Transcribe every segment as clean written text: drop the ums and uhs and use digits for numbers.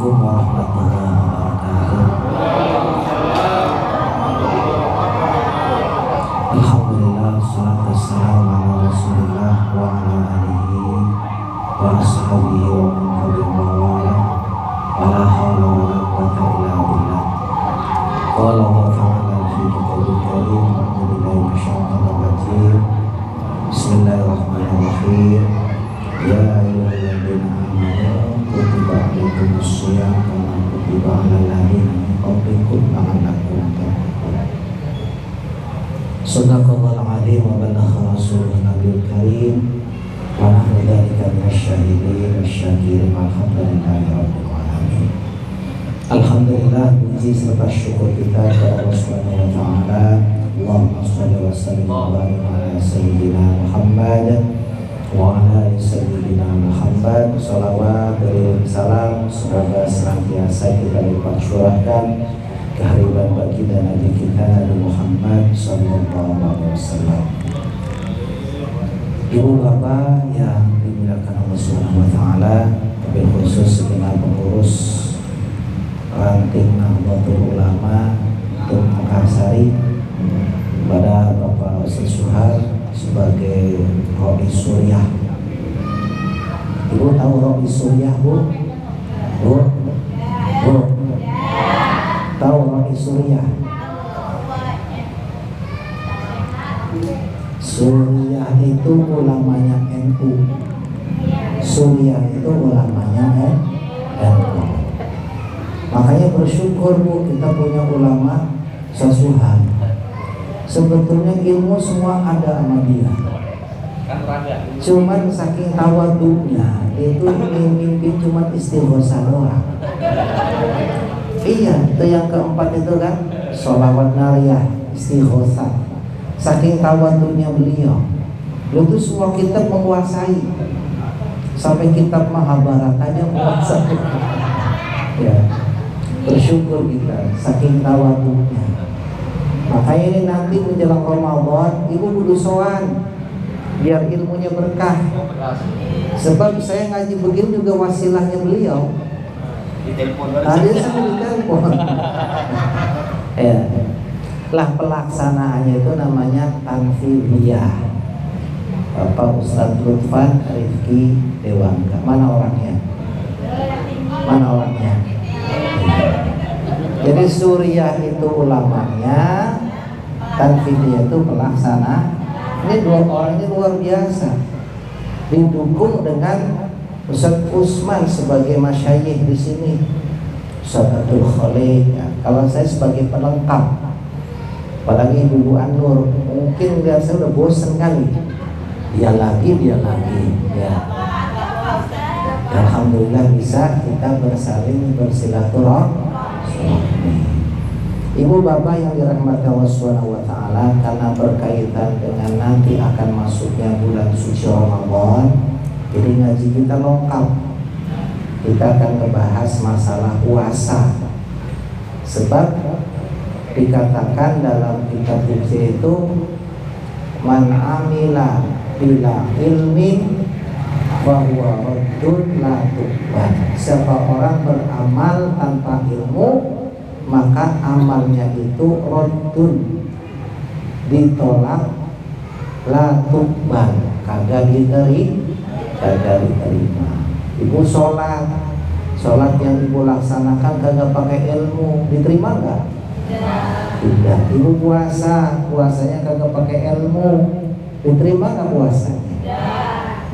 Assalamualaikum warahmatullahi wabarakatuh. Alhamdulillah, salatu wassalamu ala Rasulillah wa ala alihi wa ashabihi wa man tabi'ahum wa wala. Wala haula wala quwwata illa billah. Qala Allah ta'ala fi kitabihil karim, a'udzu billahi minasyaitonir rajim. Bismillahirrahmanirrahim. Ya ayyuhalladzina amanu kutiba alaikumus shiyam kama kutiba alal ladzina min qablikum la'allakum tattaqun. Shadaqallahul adzim wa balagha rasulun nabiyul karim wa nahnu dzalika minasyahidin wasyakirin walhamdulillahi rabbil alamin. Alhamdulillah, puji serta syukur kita kepada Allah Subhanahu wa taala. Allahumma shalli wa sallim wa barik ala sayyidina Muhammad wa ala ali sayyidina Muhammad. Shalawat dan salam semoga senantiasa kita lipat curahkan kehadiran baginda Nabi kita Nabi Muhammad sallallahu alaihi wasallam. Ibu bapak yang dimuliakan Allah Subhanahu wa taala, wabil khusus segenap pengurus ranting Nahdlatul Ulama untuk Mekarsari, pada Bapak Ustaz Suhar sebagai Robi Suriah. Ibu tahu Robi Suriah, Bu? Bu? Bu? Tahu Robi Suriah? Suriah itu ulamanya NU. Suriah itu ulamanya NU. Makanya bersyukur, Bu, kita punya ulama Sasuhan. Sebetulnya ilmu semua ada sama dia, cuman saking tawaduknya itu mimpi cuma istighosah doang. Iya, itu yang keempat itu kan sholawat nariyah, istighosah. Saking tawaduknya beliau itu semua kitab menguasai, sampai kitab Mahabharatanya menguasai. Ya, bersyukur kita saking tawaduknya. Makanya ini nanti menjelang Ramadan, ibu kudu sowan biar ilmunya berkah. Sebab saya ngaji begini juga wasilahnya beliau. Tadi saya ditelepon. Ya. Lah pelaksanaannya itu namanya tanfidiyah. Bapak Ustadz Lutfan Rifki Dewangga. Mana orangnya? Mana orangnya? Jadi Suriah itu ulamanya, Tanfidiyah itu pelaksana. Ini dua orang ini luar biasa. Didukung dengan Ustaz Usman sebagai masyayikh di sini, Ustaz Abdul Khalid. Ya. Kalau saya sebagai pelengkap, apalagi Ibu Anur, mungkin lihat saya udah bosen kali. Dia lagi. Ya. Alhamdulillah bisa kita bersaling bersilaturahmi. Ibu bapak yang dirahmati Allah Subhanahu wa taala, karena berkaitan dengan nanti akan masuknya bulan suci Ramadan, jadi ngaji kita lengkap. Kita akan membahas masalah puasa. Sebab dikatakan dalam kitab fikih itu, man amila bila ilmin bahwa raddun la tuqbal. Siapa orang beramal tanpa ilmu, maka amalnya itu raddun, ditolak, la tuqbal, kagak diterima. Ibu sholat yang ibu laksanakan kagak pakai ilmu, diterima nggak? Tidak. Ibu puasanya kagak pakai ilmu, diterima nggak puasanya?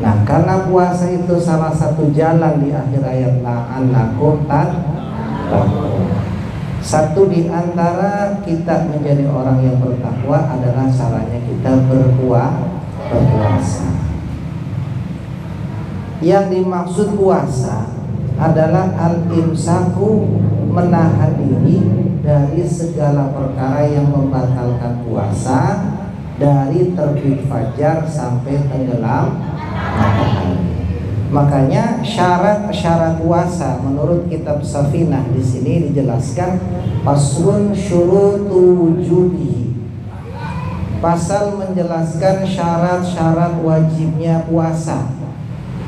Nah, karena puasa itu salah satu jalan di akhir ayat la'allakum tattaqun. Satu di antara kita menjadi orang yang bertakwa adalah caranya kita berpuasa. Yang dimaksud puasa adalah al-imsaku, menahan diri dari segala perkara yang membatalkan puasa, dari terbit fajar sampai tenggelam matahari. Makanya syarat-syarat puasa menurut kitab Safinah di sini dijelaskan faslun syurutu wujubihi. Pasal menjelaskan syarat-syarat wajibnya puasa.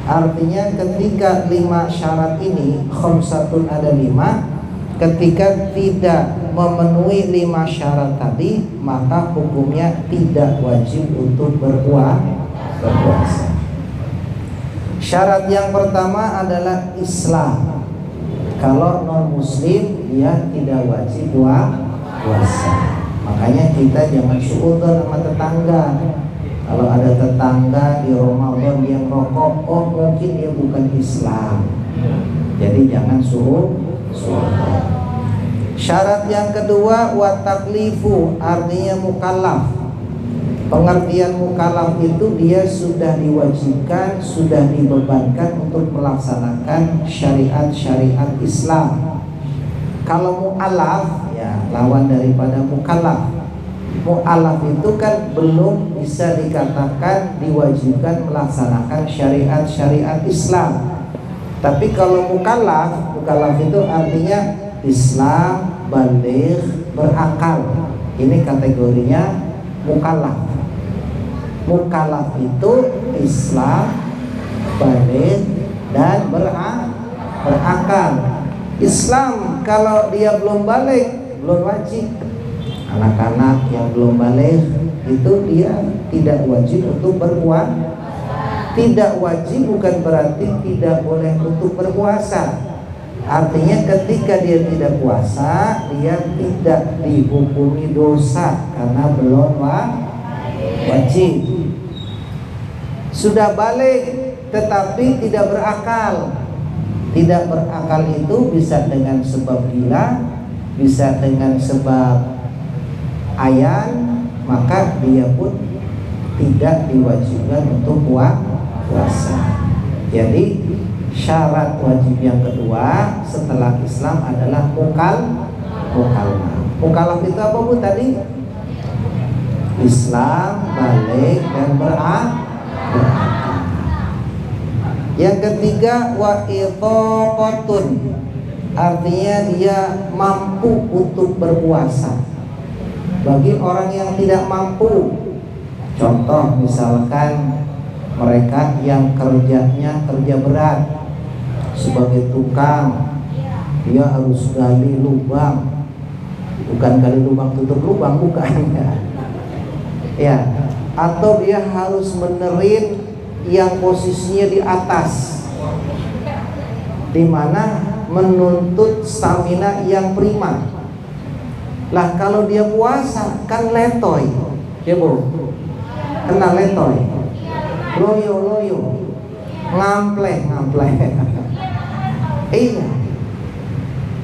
Artinya ketika 5 syarat ini, khamsatun ada 5, ketika tidak memenuhi 5 syarat tadi, maka hukumnya tidak wajib untuk berpuasa. Syarat yang pertama adalah Islam. Kalau non muslim dia tidak wajib puasa. Makanya kita jangan suudzon sama tetangga. Kalau ada tetangga di Ramadan dia merokok, oh mungkin dia bukan Islam. Jadi jangan suudzon. Syarat yang kedua wa taklifu, artinya mukallaf. Pengertian mukallaf itu dia sudah diwajibkan, sudah dibebankan untuk melaksanakan syariat-syariat Islam. Kalau mu'alaf, ya lawan daripada mukallaf. Mu'alaf itu kan belum bisa dikatakan diwajibkan melaksanakan syariat-syariat Islam. Tapi kalau mukallaf itu artinya Islam, baligh, berakal. Ini kategorinya mukallaf. Mukallaf itu Islam, baligh, dan berakal. Islam kalau dia belum baligh, belum wajib. Anak-anak yang belum baligh itu dia tidak wajib untuk berpuasa. Tidak wajib bukan berarti tidak boleh untuk berpuasa. Artinya ketika dia tidak puasa, dia tidak dihukumi dosa karena belum wajib. Sudah balik tetapi tidak berakal. Tidak berakal itu bisa dengan sebab gila, bisa dengan sebab ayan, maka dia pun tidak diwajibkan untuk puasa. Jadi syarat wajib yang kedua setelah Islam adalah mukallaf. Mukallaf itu apa Bu tadi? Islam, baligh, dan berakal. Yang ketiga wa itaqatun, artinya dia mampu untuk berpuasa. Bagi orang yang tidak mampu, contoh misalkan mereka yang kerjanya kerja berat sebagai tukang, dia harus gali lubang, bukan gali lubang tutup lubang, bukan ya, atau dia harus menerin yang posisinya di atas, dimana menuntut stamina yang prima. Lah kalau dia puasa kan letoy, ya Bu, kena letoy, loyo, ngampleh. Iya,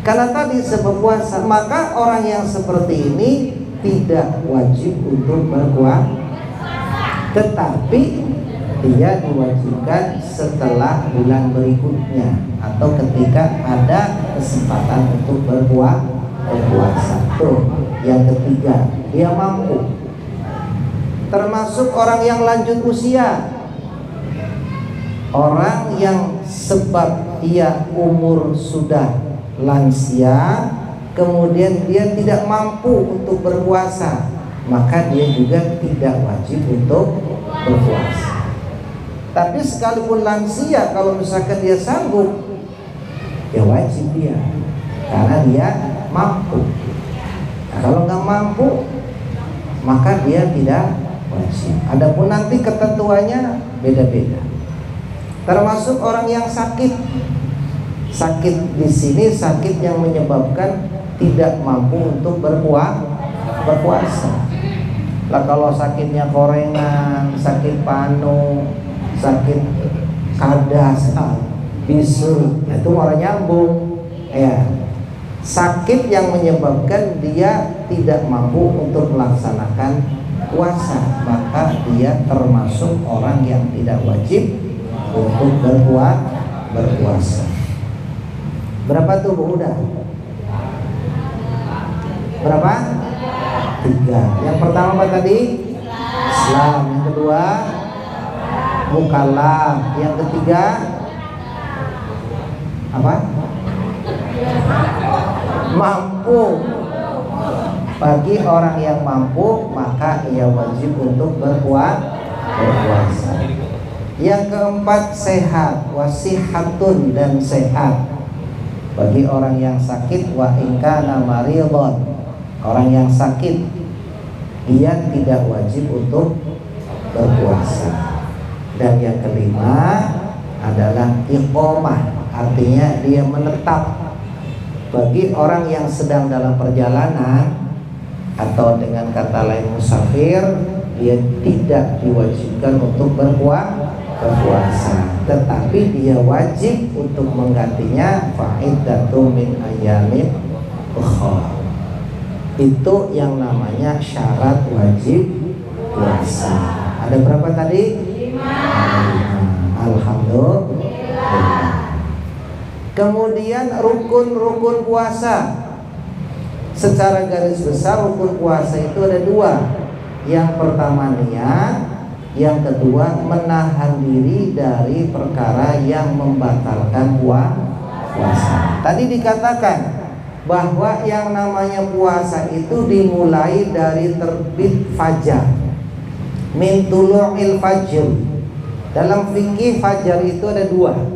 karena tadi sebab puasa, maka orang yang seperti ini tidak wajib untuk berpuasa, tetapi dia diwajibkan setelah bulan berikutnya atau ketika ada kesempatan untuk berpuasa. Tuh, yang ketiga, dia mampu. Termasuk orang yang lanjut usia, orang yang sebab dia umur sudah lansia, kemudian dia tidak mampu untuk berpuasa, maka dia juga tidak wajib untuk berpuasa. Tapi sekalipun lansia, kalau misalkan dia sanggup, ya wajib dia, karena dia mampu. Nah, kalau nggak mampu, maka dia tidak wajib. Adapun nanti ketentuannya beda-beda. Termasuk orang yang sakit. Sakit di sini sakit yang menyebabkan tidak mampu untuk berpuasa. Lah kalau sakitnya korengan, sakit panu, sakit kadas, bisul, itu malah nyambung. Ya, sakit yang menyebabkan dia tidak mampu untuk melaksanakan puasa, maka dia termasuk orang yang tidak wajib untuk berpuasa. Berapa tuh Bu? Udah berapa? 3. Yang pertama apa tadi? Islam. Yang kedua mukallaf. Yang ketiga apa? Mampu. Bagi orang yang mampu, maka ia wajib untuk berpuasa. Yang keempat sehat, wasihatun dan sehat. Bagi orang yang sakit, wa ingkana maridon, orang yang sakit dia tidak wajib untuk berpuasa. Dan yang kelima adalah iqomah, artinya dia menetap. Bagi orang yang sedang dalam perjalanan atau dengan kata lain musafir, dia tidak diwajibkan untuk berpuasa, tetapi dia wajib untuk menggantinya fa'iddatun min ayyamin ukhra. Itu yang namanya syarat wajib puasa. Ada berapa tadi? 5. Alhamdulillah. Kemudian rukun-rukun puasa. Secara garis besar rukun puasa itu ada 2. Yang pertama niat, yang kedua menahan diri dari perkara yang membatalkan puasa. Tadi dikatakan bahwa yang namanya puasa itu dimulai dari terbit fajar, min tulu'il fajr. Dalam fikih fajar itu ada 2.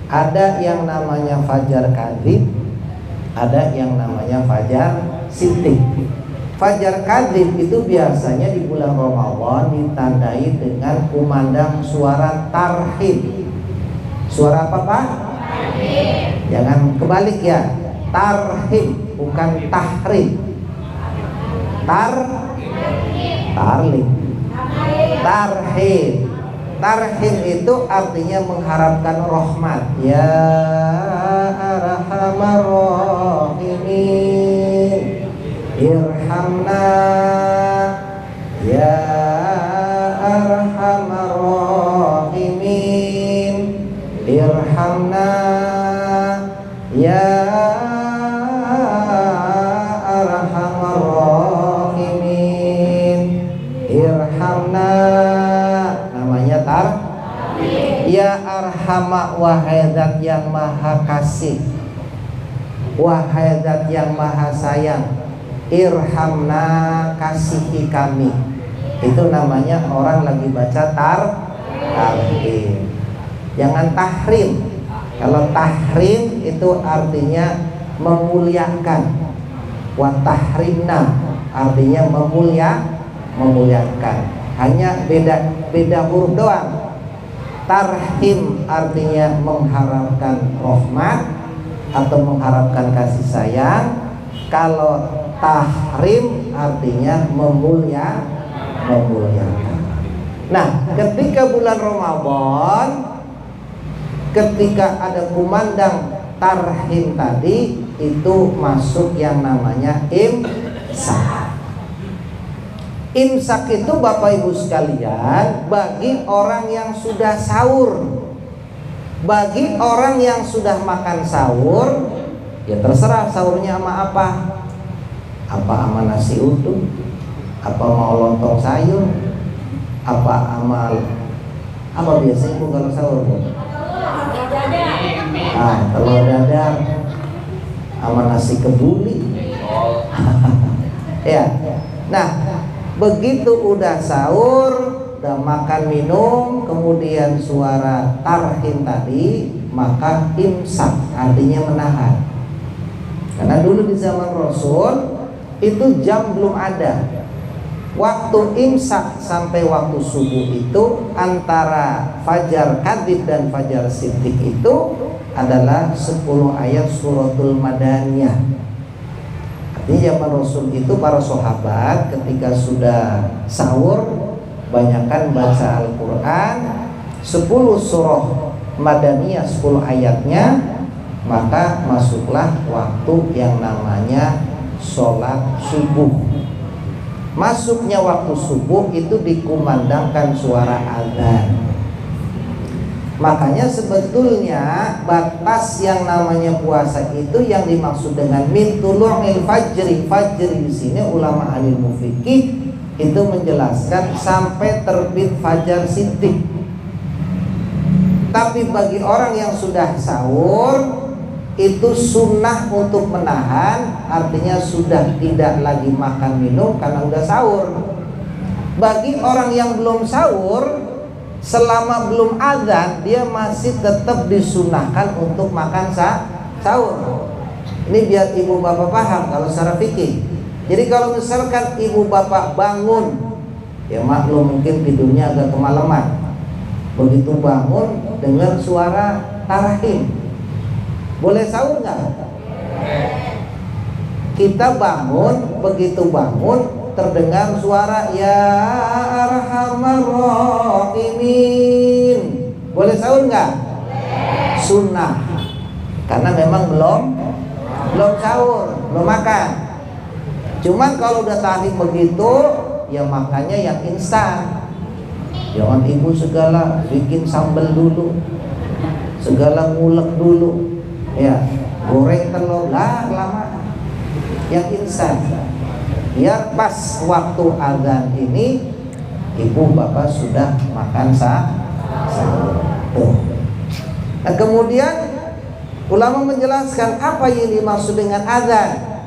Ada yang namanya fajar kadhib, ada yang namanya fajar siddiq. Fajar kadhib itu biasanya di bulan Ramadan ditandai dengan kumandang suara tarhib. Suara apa Pak? Tarhib. Jangan kebalik ya. Tarhib bukan tahrim. Tarhib. Tarhib itu artinya mengharapkan rahmat. Ya arhamar rahimin, irhamna ya arhamar rahimin, irhamna ya arhamar rahimin, irhamna. Namanya ya arhama, wahai zat yang maha kasih, wahai zat yang maha sayang, irhamna, kasihi kami. Itu namanya orang lagi baca tarhim. Jangan tahrim. Kalau tahrim itu artinya memuliakan. Wa tahrimna artinya memuliakan. Hanya beda huruf doang. Tarhim artinya mengharapkan rahmat atau mengharapkan kasih sayang. Kalau tahrim artinya memuliakan. Nah, ketika bulan Ramadan, ketika ada kumandang tarhim tadi, itu masuk yang namanya imsak. Imsak itu Bapak Ibu sekalian bagi orang yang sudah sahur. Bagi orang yang sudah makan sahur, ya terserah sahurnya sama apa. Apa sama nasi utuh, apa mau lontong sayur, apa amal, apa biasanya Bu kalau sahur Bu? Telur dadar sama nasi kebuli. Ya. Nah, begitu udah sahur, udah makan minum, kemudian suara tarhim tadi, maka imsak artinya menahan. Karena dulu di zaman Rasul itu jam belum ada. Waktu imsak sampai waktu subuh itu antara fajar kadhib dan fajar siddiq itu adalah 10 ayat suratul Madaniyah. Di zaman Rasul itu para sahabat ketika sudah sahur banyakkan baca Al-Quran 10 surah Madaniyah 10 ayatnya, maka masuklah waktu yang namanya sholat subuh. Masuknya waktu subuh itu dikumandangkan suara azan. Makanya sebetulnya batas yang namanya puasa itu yang dimaksud dengan min tulu'il fajri. Fajri di sini ulama ahli fikih itu menjelaskan sampai terbit fajar siddiq. Tapi bagi orang yang sudah sahur itu sunnah untuk menahan, artinya sudah tidak lagi makan minum karena udah sahur. Bagi orang yang belum sahur, selama belum adzan dia masih tetap disunahkan untuk makan sahur. Ini biar ibu bapak paham kalau secara fikih. Jadi kalau misalkan ibu bapak bangun, ya maklum mungkin tidurnya agak kemalaman, begitu bangun dengar suara tarahim, boleh sahur nggak? Kita bangun, begitu bangun terdengar suara ya arhamar rahimin, boleh sahur nggak? Sunnah, karena memang belum sahur, belum makan. Cuman kalau udah tahrim begitu, ya makannya yang instan. Jangan ibu segala bikin sambal dulu, segala ngulek dulu, ya goreng telur lah lama. Yang instan, biar pas waktu azan ini ibu bapak sudah makan sahur. Nah, kemudian ulama menjelaskan apa yang dimaksud dengan azan.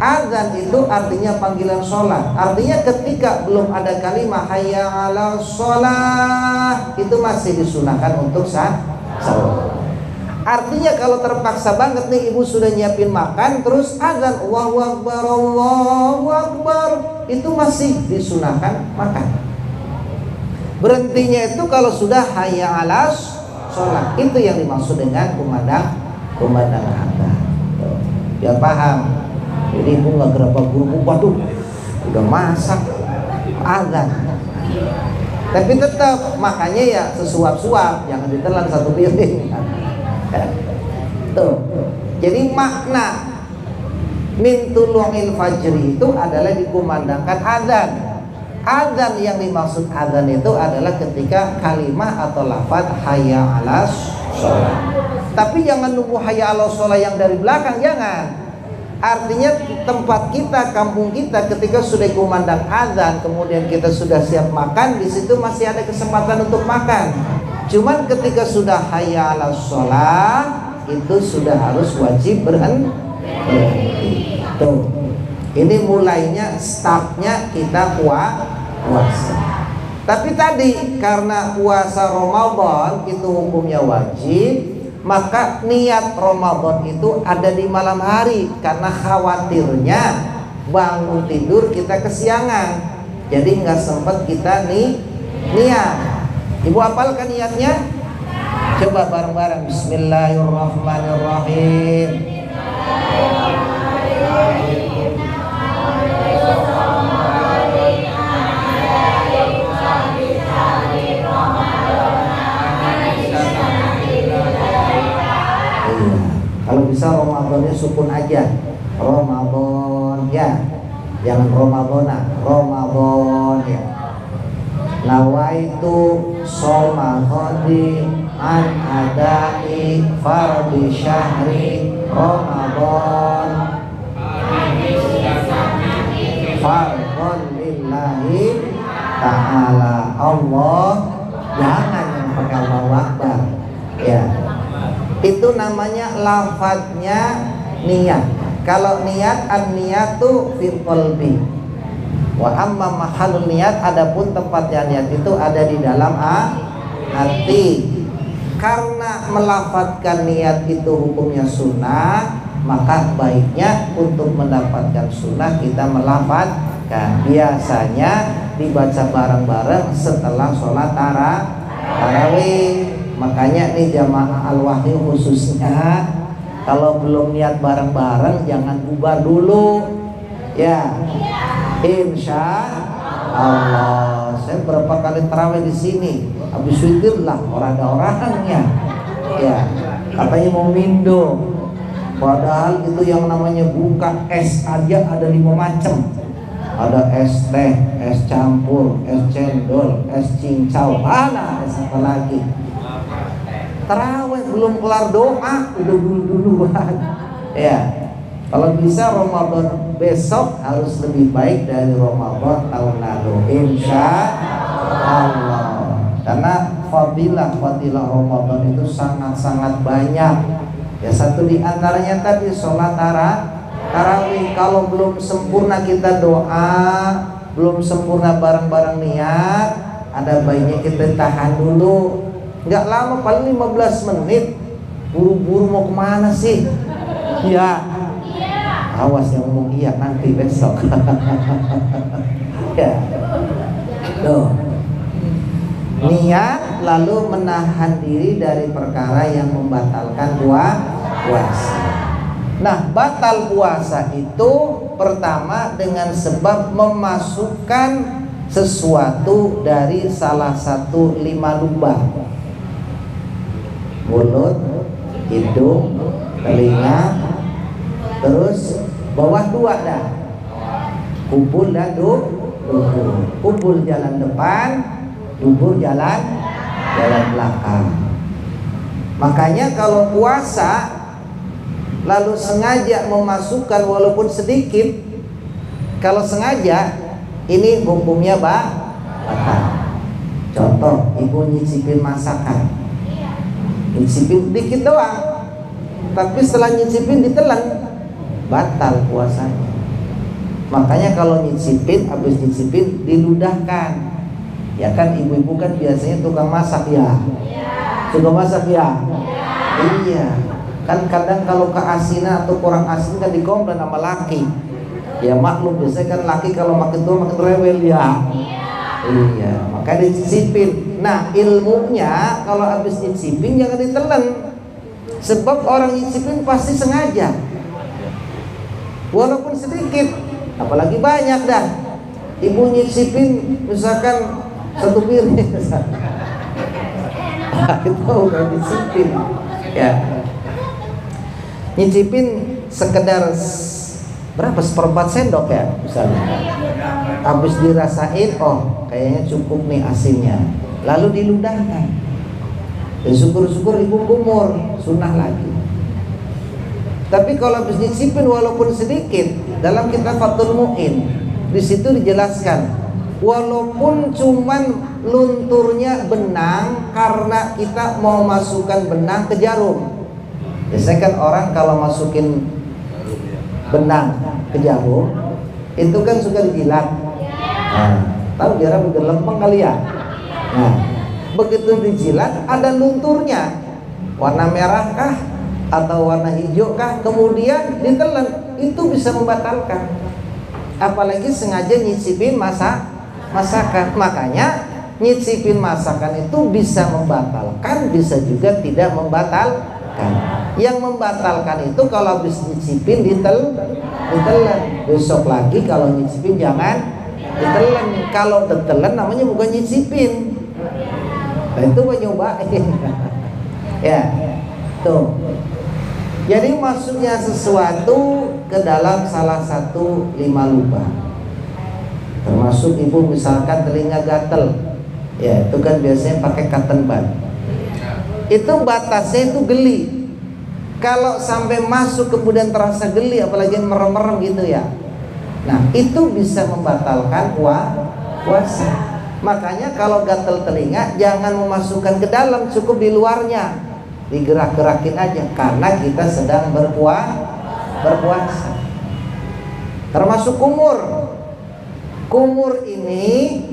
Azan itu artinya panggilan sholat. Artinya ketika belum ada kalimat hayya 'ala sholah, itu masih disunahkan untuk sahur. Artinya kalau terpaksa banget nih ibu sudah nyiapin makan, terus azan Allahu Akbar, Allahu Akbar, itu masih disunahkan makan. Berhentinya itu kalau sudah hayya 'ala sholah. Itu yang dimaksud dengan kumandang azan. Biar paham. Jadi ibu nggak gerabak-gerubuk, waduh udah masak azan. Tapi tetap makanya ya sesuap-suap, jangan ditelan satu piring. Tuh. Jadi makna min tulu'il fajri itu adalah dikumandangkan azan. Azan yang dimaksud azan itu adalah ketika kalimat atau lafaz hayya 'alas sholat. Tapi jangan nunggu hayya 'alas sholat yang dari belakang, jangan. Artinya tempat kita, kampung kita ketika sudah kumandang azan, kemudian kita sudah siap makan, di situ masih ada kesempatan untuk makan. Cuman ketika sudah hayya 'alas sholat, itu sudah harus wajib berhenti. Tuh. Ini mulainya, startnya kita puasa. Tapi tadi karena puasa Ramadan itu hukumnya wajib, maka niat Ramadan itu ada di malam hari, karena khawatirnya bangun tidur kita kesiangan, jadi nggak sempat kita niat. Ibu hafalkan niatnya? Coba bareng-bareng. Bismillahirrahmanirrahim. Kalau bisa Ramadannya sukun aja, Ramadan ya, jangan Ramadana, Ramadan ya. Nawaitu shoma ghadi an adai fardhi syahri Ramadan fardhon lillahi ta'ala. Allah, jangan yang pakai Allahu Akbar ya. Itu namanya lafadznya niat. Kalau niat, an-niyatu fil qalbi. Wa amma mahallun niat, adapun tempatnya niat itu ada di dalam hati. Karena melafadzkan niat itu hukumnya sunnah, maka baiknya untuk mendapatkan sunnah kita melafadzkan. Biasanya dibaca bareng-bareng setelah sholat tarawih. Makanya nih jamaah Al-Wahyu khususnya, kalau belum niat bareng-bareng jangan bubar dulu ya. Insya Allah. Saya berapa kali tarawih di sini, habis witir lah orang ada orangnya ya, katanya mau mindo, padahal itu yang namanya buka es aja ada 5 macam. Ada es teh, es campur, es cendol, es cincau, mana es apa lagi. Tarawih belum kelar doa udah duluan ya. Kalau bisa Ramadan besok harus lebih baik dari Ramadan tahun lalu, insya Allah. Karena fadilah Ramadan itu sangat-sangat banyak ya. Satu di antaranya tadi sholat tarawih. Kalau belum sempurna kita doa, belum sempurna bareng-bareng niat, ada baiknya kita tahan dulu. Nggak lama, paling 15 menit. Buru-buru mau kemana sih? Ya, awas yang ngomong iya nanti besok. Ya, tuh. Niat lalu menahan diri dari perkara yang membatalkan puasa. Nah, batal puasa itu pertama dengan sebab memasukkan sesuatu dari salah satu 5 lubang: mulut, hidung, telinga, terus bawah 2 dah, kubul dan dubur. Kubul jalan depan, dubur jalan belakang. Makanya kalau puasa lalu sengaja memasukkan walaupun sedikit, kalau sengaja ini hukumnya batal. Contoh, ibu nyicipin masakan, nyicipin dikit doang, tapi setelah nyicipin ditelan, batal puasanya. Makanya kalau nyicipin, habis nyicipin diludahkan. Ya kan, ibu-ibu kan biasanya tukang masak ya, suka masak ya. Iya, kan kadang kalau keasinan atau kurang asin kan dikomplain sama laki. Ya maklum, biasanya kan laki kalau makin tua makin rewel ya. Iya, makanya dicicipin. Nah, ilmunya kalau habis nyicipin jangan ditelan. Sebab orang nyicipin pasti sengaja, walaupun sedikit, apalagi banyak dah. Ibu nyicipin misalkan 1 piring, itu udah nyicipin. Ya, nyicipin sekedar berapa, 1/4 sendok ya misalnya. Habis dirasain, oh kayaknya cukup nih asinnya, lalu diludahkan. Dan syukur-syukur ibu kumur, sunnah lagi. Tapi kalau habis nyicipin walaupun sedikit, dalam kitab Fathul Mu'in di situ dijelaskan, walaupun cuman lunturnya benang, karena kita mau masukkan benang ke jarum. Biasanya kan orang kalau masukin benang ke jarum itu kan suka dijilat. Nah, tahu biar udah lempeng kali ya. Nah, begitu dijilat ada lunturnya, warna merah kah atau warna hijau kah, kemudian ditelan, itu bisa membatalkan. Apalagi sengaja nyicipin masakan. Makanya nyicipin masakan itu bisa membatalkan, bisa juga tidak membatalkan. Yang membatalkan itu kalau habis nyicipin ditelan. Besok lagi kalau nyicipin jangan ditelan. Kalau ditelan namanya bukan nyicipin. Nah, itu mau nyobain. Ya, tuh. Jadi maksudnya sesuatu ke dalam salah satu 5 lubang. Termasuk ibu misalkan telinga gatel, ya itu kan biasanya pakai cotton bud. Itu batasnya itu geli. Kalau sampai masuk kemudian terasa geli, apalagi merem-merem gitu ya, nah itu bisa membatalkan puasa. Makanya kalau gatel telinga jangan memasukkan ke dalam, cukup di luarnya, digerak-gerakin aja, karena kita sedang berpuasa. Termasuk kumur ini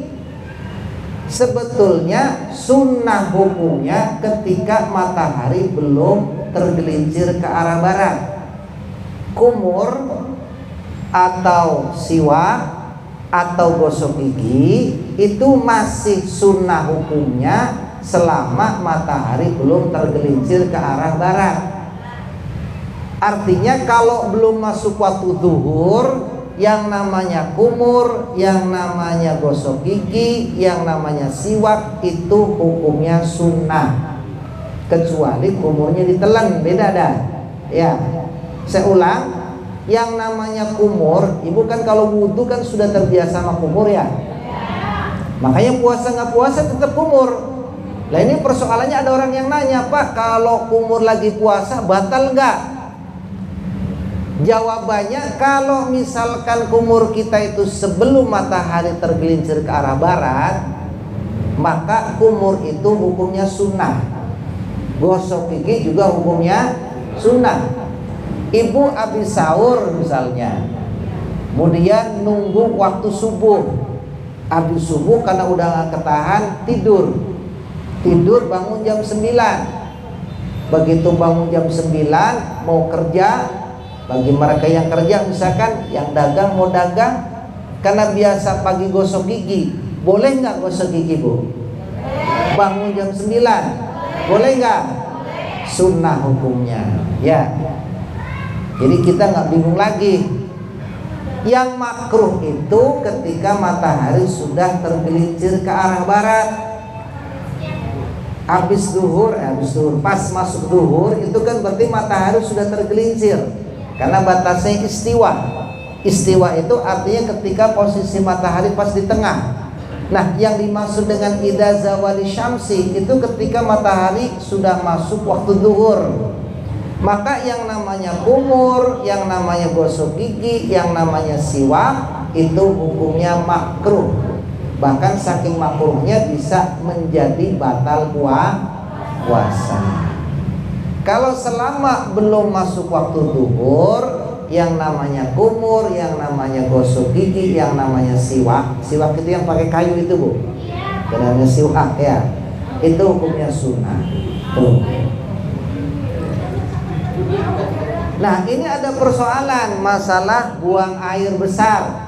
sebetulnya sunnah hukumnya ketika matahari belum tergelincir ke arah barat. Kumur atau siwak atau gosok gigi itu masih sunnah hukumnya selama matahari belum tergelincir ke arah barat. Artinya kalau belum masuk waktu zuhur, yang namanya kumur, yang namanya gosok gigi, yang namanya siwak itu hukumnya sunnah, kecuali kumurnya ditelan, beda dah. Ya, saya ulang, yang namanya kumur, ibu kan kalau wudhu kan sudah terbiasa sama kumur ya, makanya puasa nggak puasa tetap kumur. Nah ini persoalannya, ada orang yang nanya, Pak, kalau kumur lagi puasa batal nggak? Jawabannya, kalau misalkan kumur kita itu sebelum matahari tergelincir ke arah barat, maka kumur itu hukumnya sunnah. Gosok gigi juga hukumnya sunnah. Ibu habis sahur misalnya, kemudian nunggu waktu subuh, Habis subuh karena udah gak ketahan tidur bangun jam 9. Begitu bangun jam 9 mau kerja, bagi mereka yang kerja misalkan yang dagang mau dagang, karena biasa pagi gosok gigi, boleh nggak gosok gigi Bu? Bangun jam 9 boleh nggak? Sunnah hukumnya ya. Jadi kita nggak bingung lagi. Yang makruh itu ketika matahari sudah tergelincir ke arah barat. Habis duhur, pas masuk duhur itu kan berarti matahari sudah tergelincir, karena batasnya istiwa. Istiwa itu artinya ketika posisi matahari pas di tengah. Nah, yang dimaksud dengan idza zawali syamsi itu ketika matahari sudah masuk waktu duhur. Maka yang namanya kumur, yang namanya gosok gigi, yang namanya siwak itu hukumnya makruh. Bahkan saking makruhnya bisa menjadi batal puasa. Kalau selama belum masuk waktu duhur, yang namanya kumur, yang namanya gosok gigi, yang namanya siwak itu yang pakai kayu itu Bu, namanya siwak ya, itu hukumnya sunnah. Tuh. Nah, ini ada persoalan masalah buang air besar.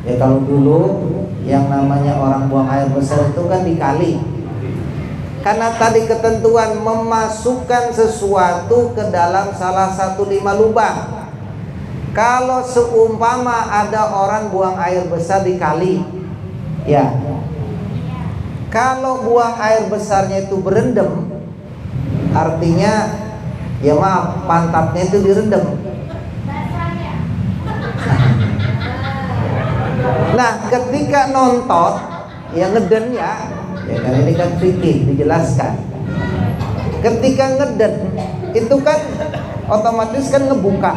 Ya kalau dulu yang namanya orang buang air besar itu kan di kali. Karena tadi ketentuan memasukkan sesuatu ke dalam salah satu 5 lubang. Kalau seumpama ada orang buang air besar di kali, ya, kalau buang air besarnya itu berendam, artinya ya maaf, pantatnya itu direndam. Nah, ketika nontot, ya ngeden ya kan ini kan fikih dijelaskan. Ketika ngeden itu kan otomatis kan ngebuka.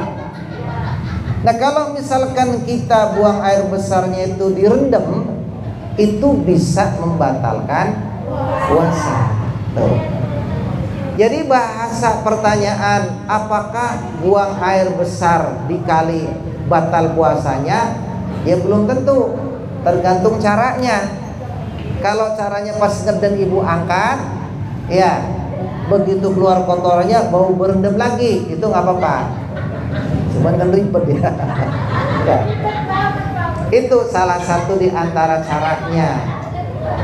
Nah, kalau misalkan kita buang air besarnya itu direndam, itu bisa membatalkan puasa. Tuh. Jadi bahasa pertanyaan apakah buang air besar di kali batal puasanya? Ya belum tentu, tergantung caranya. Kalau caranya pas ngeden ibu angkat, ya begitu keluar kotorannya bau berendam lagi, itu nggak apa-apa. Cuman kan ribet ya. Ya. Itu salah satu di antara caranya.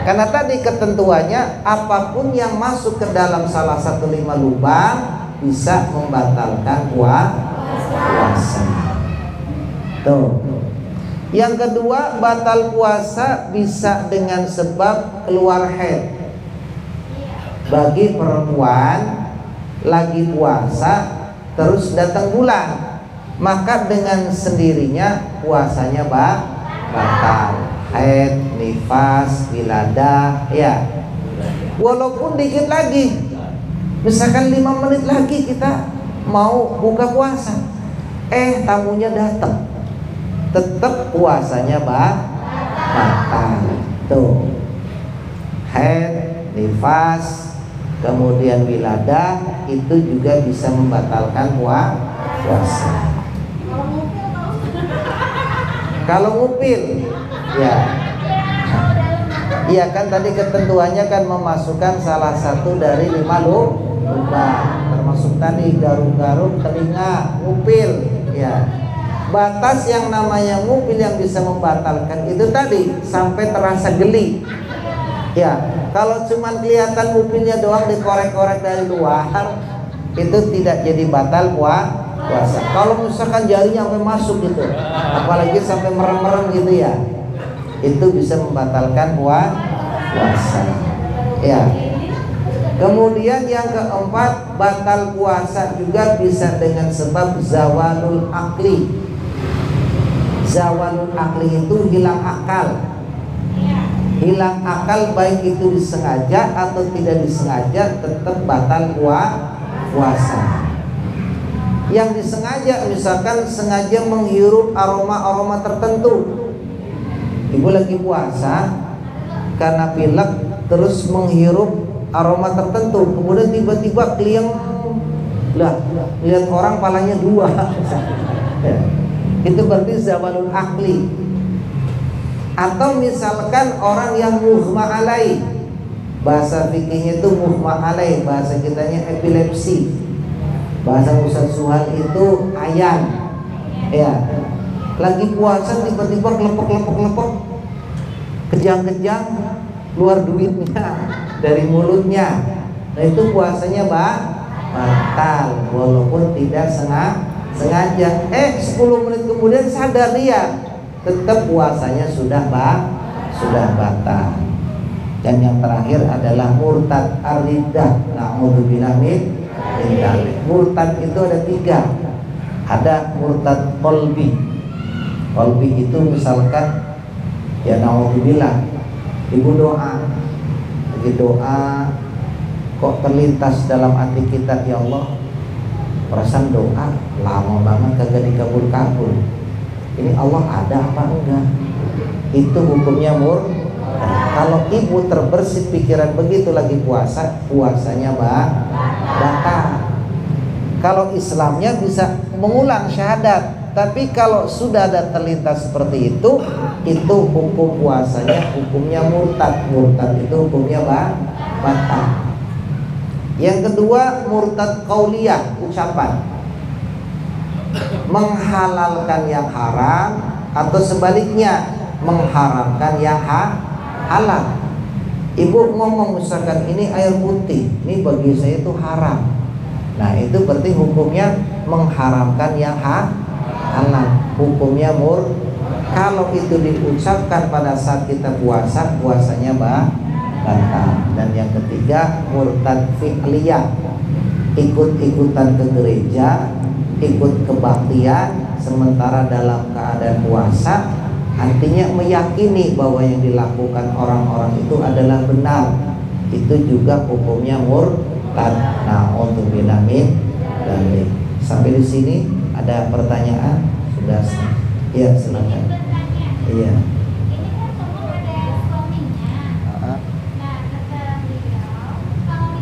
Karena tadi ketentuannya apapun yang masuk ke dalam salah satu 5 lubang bisa membatalkan puasa. Tuh. Yang kedua, batal puasa bisa dengan sebab keluar haid. Bagi perempuan lagi puasa terus datang bulan, maka dengan sendirinya puasanya batal. Haid, nifas, wiladah, ya. Walaupun dikit lagi, misalkan 5 menit lagi kita mau buka puasa, tamunya datang, tetap puasanya batal. Tuh, haid, nifas, kemudian wiladah itu juga bisa membatalkan puasa. Kalau ngupil, ya kan tadi ketentuannya kan memasukkan salah satu dari 5 lubang, termasuk tadi garuk-garuk telinga, ngupil, ya. Batas yang namanya ngupil yang bisa membatalkan itu tadi sampai terasa geli. Ya, kalau cuma kelihatan ngupilnya doang dikorek-korek dari luar, itu tidak jadi batal puasa. Kalau misalkan jarinya sampai masuk gitu, apalagi sampai merem-merem gitu ya, itu bisa membatalkan puasa. Ya. Kemudian yang keempat, batal puasa juga bisa dengan sebab zawalul akli. Zawalul akli itu hilang akal. Hilang akal baik itu disengaja atau tidak disengaja tetap batal puasa. Yang disengaja misalkan sengaja menghirup aroma-aroma tertentu. Ibu lagi puasa karena pilek terus menghirup aroma tertentu, kemudian tiba-tiba kliang lah, lihat orang palanya 2. Ya. Itu berarti zawalul akli. Atau misalkan orang yang mughma alaih, bahasa fikihnya itu mughma alaih, bahasa kitanya epilepsi, bahasa Ustaz Suhal itu ayan. Ya, lagi puasa tiba-tiba kelepek-kelepek, kejang-kejang keluar duitnya dari mulutnya. Nah itu puasanya batal walaupun tidak sengaja. 10 menit kemudian sadar dia, tetap puasanya sudah batal. Dan yang terakhir adalah murtad ar-riddah. Na'udzubillah min dzalik. Murtad itu ada 3. Ada murtad qalbi. Qalbi itu misalkan ya na'udzubillah, ibu lagi doa kok terlintas dalam hati kita, ya Allah, perasaan doa lama banget kagak dikabul-kabul. Ini Allah ada apa enggak? Itu hukumnya kalau ibu terbersit pikiran begitu lagi puasa, puasanya batal. Kalau Islamnya bisa mengulang syahadat, tapi kalau sudah ada terlintas seperti itu hukum puasanya hukumnya murtad. Murtad itu hukumnya batal. Yang kedua murtad qauliyah, ucapan, menghalalkan yang haram atau sebaliknya mengharamkan yang halal. Ibu ngomong misalkan ini air putih, ini bagi saya itu haram. Nah itu berarti hukumnya mengharamkan yang halal, hukumnya kalau itu diucapkan pada saat kita puasa, puasanya batal. Dan yang ketiga murtad fi'liyah, ikut-ikutan ke gereja, ikut kebaktian sementara dalam keadaan puasa, artinya meyakini bahwa yang dilakukan orang-orang itu adalah benar, itu juga hukumnya murtad. Nah, untuk bilamin dan sampai di sini ada pertanyaan? Sudah? Iya, silakan. Iya.